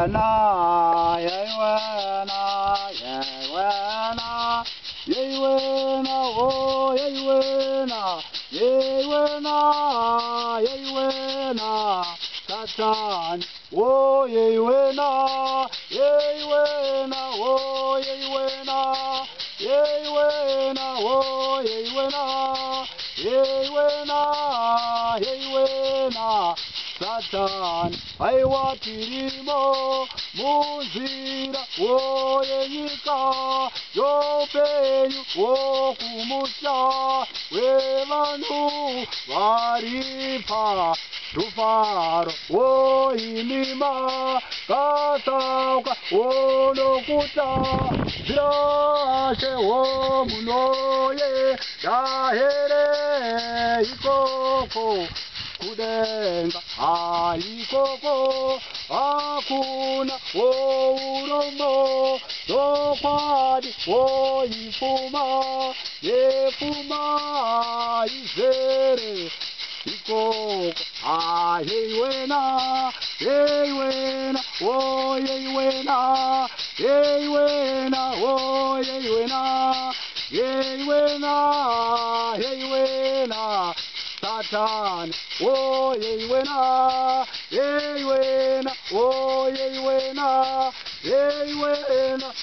na, yewena, yewena, yewena, oh, yewena, yewena, yewena, Satan, oh, yewena, yewena, oh, yewena, yewena, oh, yewena, yewena, yewena, Satan, aiwatirimo muzira woyenyika yopenyu wokumusha wevanhu varipa rufaro woimima kasauka wonokuta zirashe womunoye dahere ikoko kudenga aikoko hakuna wourombo zokwadi woifuma yefuma izere ikoko yeiwena yeiwena oh yeiwena yeiwena oh yeiwena yeiwena yeiwena Satan, oh yeiwena, yeiwena, oh yeiwena, yeiwena.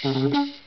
Thank you.